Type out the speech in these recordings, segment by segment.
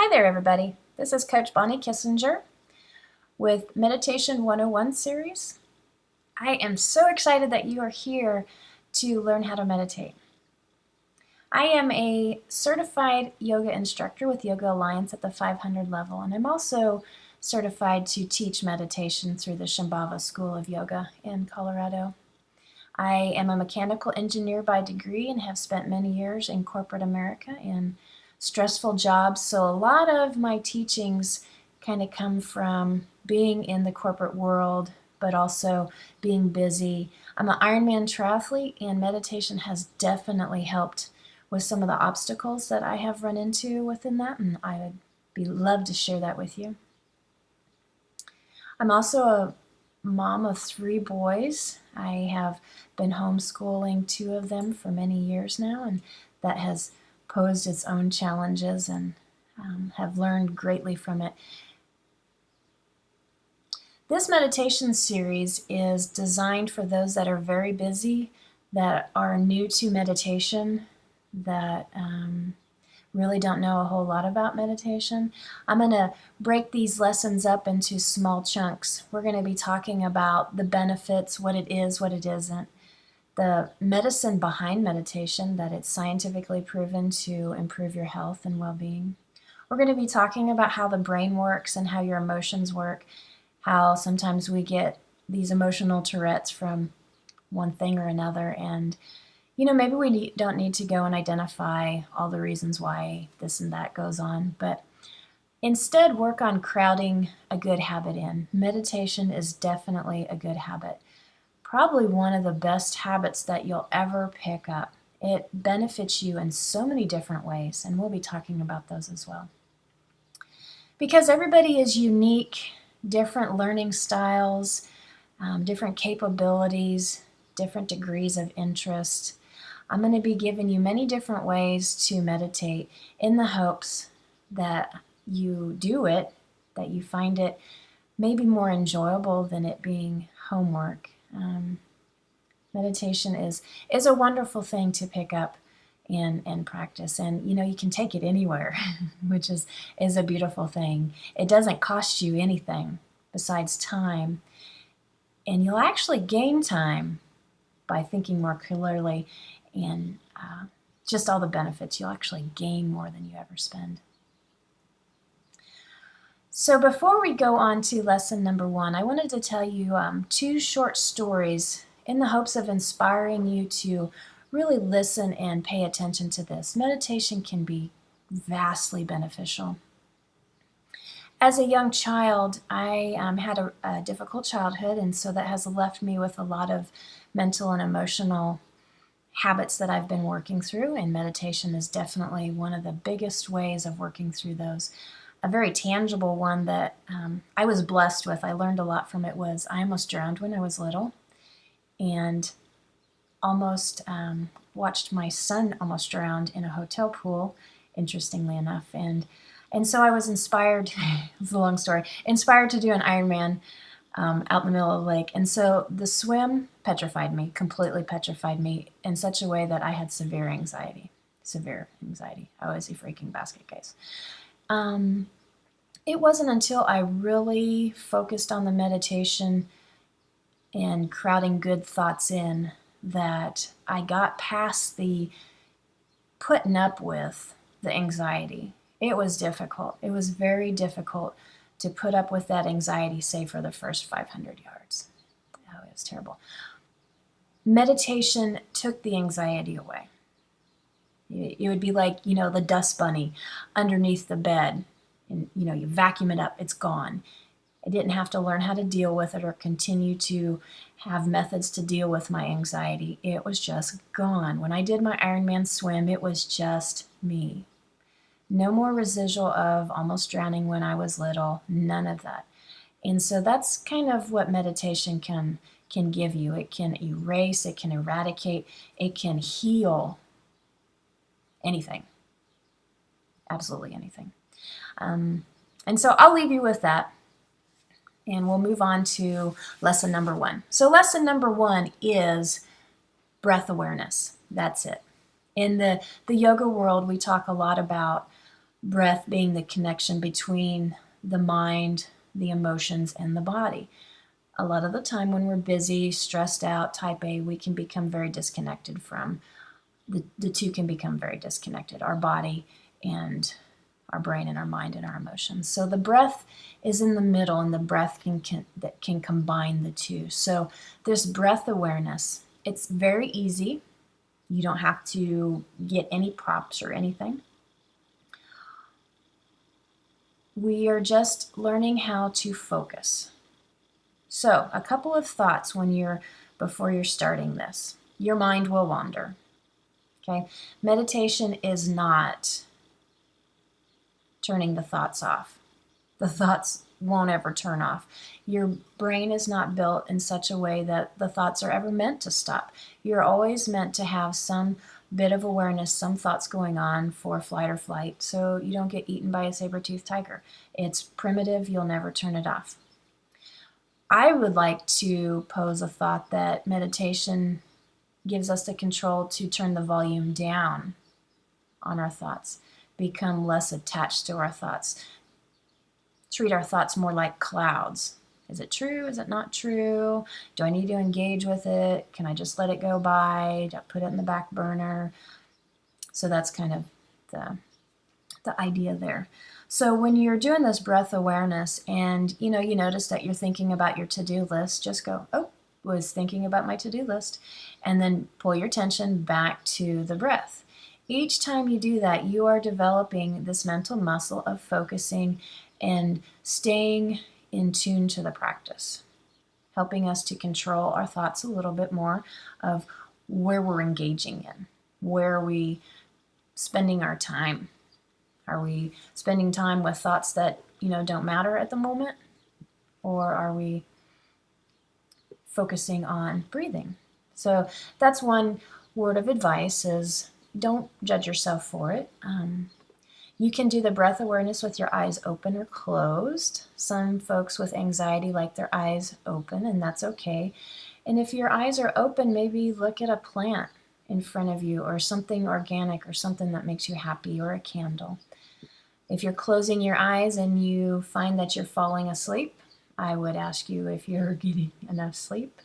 Hi there, everybody. This is Coach Bonnie Kissinger with Meditation 101 series. I am so excited that you are here to learn how to meditate. I am a certified yoga instructor with Yoga Alliance at the 500 level, and I'm also certified to teach meditation through the Shambhava School of Yoga in Colorado. I am a mechanical engineer by degree and have spent many years in corporate America in stressful jobs. So a lot of my teachings kind of come from being in the corporate world, but also being busy. I'm an Ironman triathlete, and meditation has definitely helped with some of the obstacles that I have run into within that, and I would love to share that with you. I'm also a mom of 3 boys. I have been homeschooling 2 of them for many years now, and that has posed its own challenges and have learned greatly from it. This meditation series is designed for those that are very busy, that are new to meditation, that really don't know a whole lot about meditation. I'm going to break these lessons up into small chunks. We're going to be talking about the benefits, what it is, what it isn't, the medicine behind meditation, that it's scientifically proven to improve your health and well-being. We're going to be talking about how the brain works and how your emotions work, how sometimes we get these emotional Tourette's from one thing or another, and maybe we don't need to go and identify all the reasons why this and that goes on, but instead work on crowding a good habit in. Meditation is definitely a good habit. Probably one of the best habits that you'll ever pick up. It benefits you in so many different ways, and we'll be talking about those as well. Because everybody is unique, different learning styles, different capabilities, different degrees of interest. I'm going to be giving you many different ways to meditate in the hopes that you do it, that you find it maybe more enjoyable than it being homework. Meditation is a wonderful thing to pick up and practice, and you can take it anywhere, which is a beautiful thing. It doesn't cost you anything besides time, and you'll actually gain time by thinking more clearly, and just all the benefits. You'll actually gain more than you ever spend. So before we go on to lesson number 1, I wanted to tell you 2 short stories in the hopes of inspiring you to really listen and pay attention to this. Meditation can be vastly beneficial. As a young child, I had a difficult childhood, and so that has left me with a lot of mental and emotional habits that I've been working through, and meditation is definitely one of the biggest ways of working through those. A very tangible one that I was blessed with, I learned a lot from it, was I almost drowned when I was little, and almost watched my son almost drowned in a hotel pool, interestingly enough, and so I was inspired, it's a long story, inspired to do an Ironman out in the middle of the lake. And so the swim petrified me, completely petrified me in such a way that I had severe anxiety. I was a freaking basket case. It wasn't until I really focused on the meditation and crowding good thoughts in that I got past the putting up with the anxiety. It was difficult. It was very difficult to put up with that anxiety, say, for the first 500 yards. Oh, it was terrible. Meditation took the anxiety away. It would be like, the dust bunny underneath the bed, and, you vacuum it up, it's gone. I didn't have to learn how to deal with it or continue to have methods to deal with my anxiety. It was just gone. When I did my Ironman swim, it was just me. No more residual of almost drowning when I was little, none of that. And so that's kind of what meditation can give you. It can erase, it can eradicate, it can heal anything, absolutely anything. And so I'll leave you with that, and we'll move on to lesson number 1. So lesson number 1 is breath awareness. That's it. In the yoga world, we talk a lot about breath being the connection between the mind, the emotions, and the body. A lot of the time when we're busy, stressed out, type A, we can become very disconnected from the two can become very disconnected, our body and our brain and our mind and our emotions. So the breath is in the middle, and the breath can combine the two. So this breath awareness, it's very easy. You don't have to get any props or anything. We are just learning how to focus. So a couple of thoughts before you're starting this. Your mind will wander. Okay? Meditation is not turning the thoughts off. The thoughts won't ever turn off. Your brain is not built in such a way that the thoughts are ever meant to stop. You're always meant to have some bit of awareness, some thoughts going on for flight or flight, so you don't get eaten by a saber-toothed tiger. It's primitive, you'll never turn it off. I would like to pose a thought that meditation gives us the control to turn the volume down on our thoughts, become less attached to our thoughts, treat our thoughts more like clouds. Is it true? Is it not true? Do I need to engage with it? Can I just let it go by? Do I put it in the back burner? So that's kind of the idea there. So when you're doing this breath awareness and you notice that you're thinking about your to-do list, just go, oh, was thinking about my to-do list, and then pull your attention back to the breath. Each time you do that, you are developing this mental muscle of focusing and staying in tune to the practice, helping us to control our thoughts a little bit more of where we're engaging in, where are we spending our time. Are we spending time with thoughts that, don't matter at the moment? Or are we focusing on breathing? So that's one word of advice is don't judge yourself for it. You can do the breath awareness with your eyes open or closed. Some folks with anxiety like their eyes open, and that's okay. And if your eyes are open, maybe look at a plant in front of you or something organic or something that makes you happy or a candle. If you're closing your eyes and you find that you're falling asleep, I would ask you if you're getting enough sleep.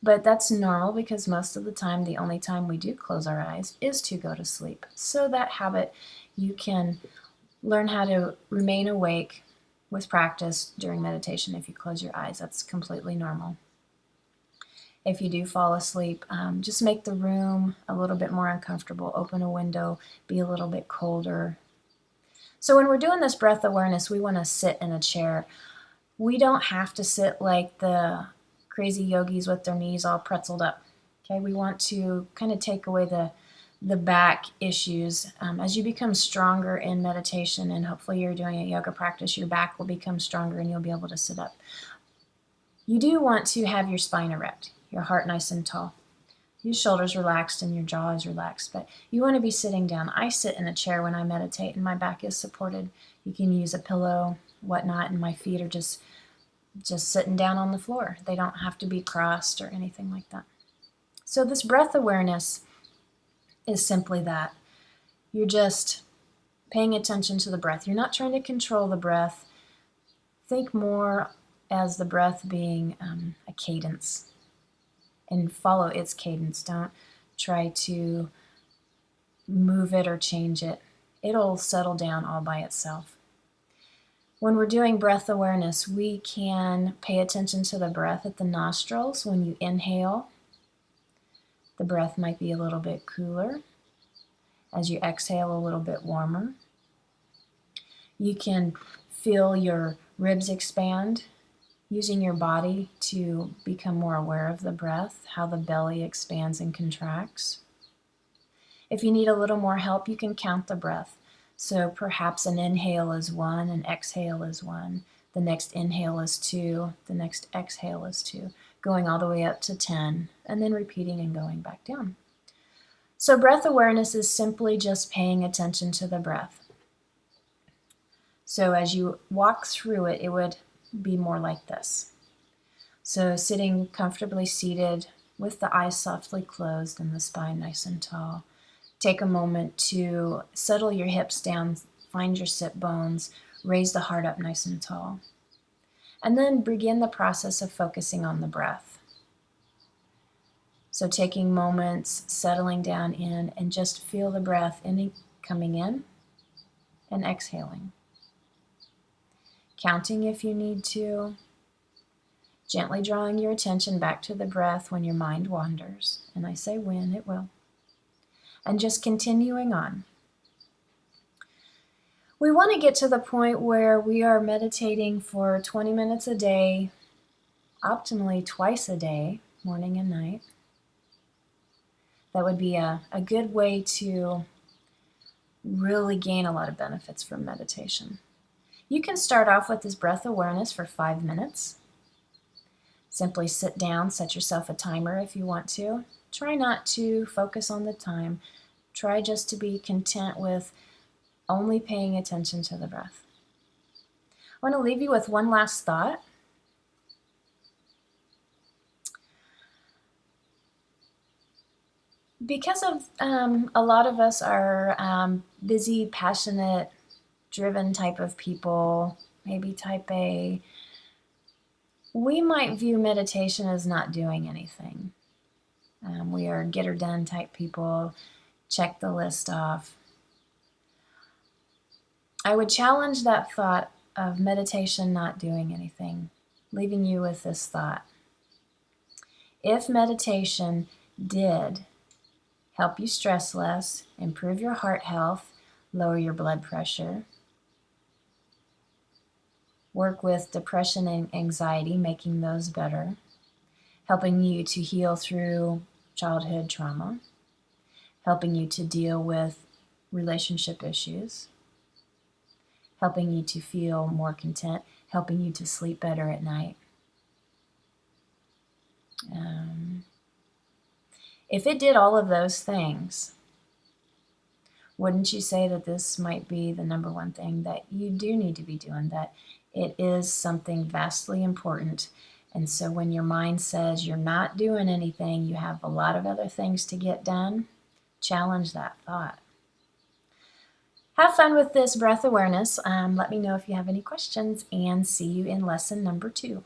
But that's normal because most of the time, the only time we do close our eyes is to go to sleep. So that habit, you can learn how to remain awake with practice during meditation if you close your eyes. That's completely normal. If you do fall asleep, just make the room a little bit more uncomfortable. Open a window, be a little bit colder. So when we're doing this breath awareness, we want to sit in a chair. We don't have to sit like the crazy yogis with their knees all pretzeled up. Okay, we want to kind of take away the back issues. As you become stronger in meditation, and hopefully you're doing a yoga practice, your back will become stronger and you'll be able to sit up. You do want to have your spine erect, your heart nice and tall. Your shoulders relaxed and your jaw is relaxed, but you want to be sitting down. I sit in a chair when I meditate and my back is supported. You can use a pillow, whatnot, and my feet are just sitting down on the floor. They don't have to be crossed or anything like that. So this breath awareness is simply that. You're just paying attention to the breath. You're not trying to control the breath. Think more as the breath being a cadence and follow its cadence. Don't try to move it or change it. It'll settle down all by itself. When we're doing breath awareness, we can pay attention to the breath at the nostrils. When you inhale, the breath might be a little bit cooler. As you exhale, a little bit warmer. You can feel your ribs expand, using your body to become more aware of the breath, how the belly expands and contracts. If you need a little more help, you can count the breath. So perhaps an inhale is 1, an exhale is 1, the next inhale is 2, the next exhale is 2, going all the way up to 10, and then repeating and going back down. So breath awareness is simply just paying attention to the breath. So as you walk through it, it would be more like this. So sitting comfortably seated with the eyes softly closed and the spine nice and tall. Take a moment to settle your hips down find your sit bones, raise the heart up nice and tall. And then begin the process of focusing on the breath. So taking moments, settling down in, and just feel the breath coming in and exhaling. Counting if you need to. Gently drawing your attention back to the breath when your mind wanders. And I say when, it will. And just continuing on. We want to get to the point where we are meditating for 20 minutes a day, optimally twice a day, morning and night. That would be a good way to really gain a lot of benefits from meditation. You can start off with this breath awareness for 5 minutes. Simply sit down, set yourself a timer if you want to. Try not to focus on the time. Try just to be content with only paying attention to the breath. I want to leave you with one last thought. Because of a lot of us are busy, passionate, driven type of people, maybe type A, we might view meditation as not doing anything. We are get her done type people, check the list off. I would challenge that thought of meditation not doing anything, leaving you with this thought. If meditation did help you stress less, improve your heart health, lower your blood pressure, work with depression and anxiety, making those better, helping you to heal through childhood trauma, helping you to deal with relationship issues, helping you to feel more content, helping you to sleep better at night. If it did all of those things, wouldn't you say that this might be the number one thing that you do need to be doing, that it is something vastly important? And so when your mind says you're not doing anything, you have a lot of other things to get done, challenge that thought. Have fun with this breath awareness. Let me know if you have any questions, and see you in lesson number 2.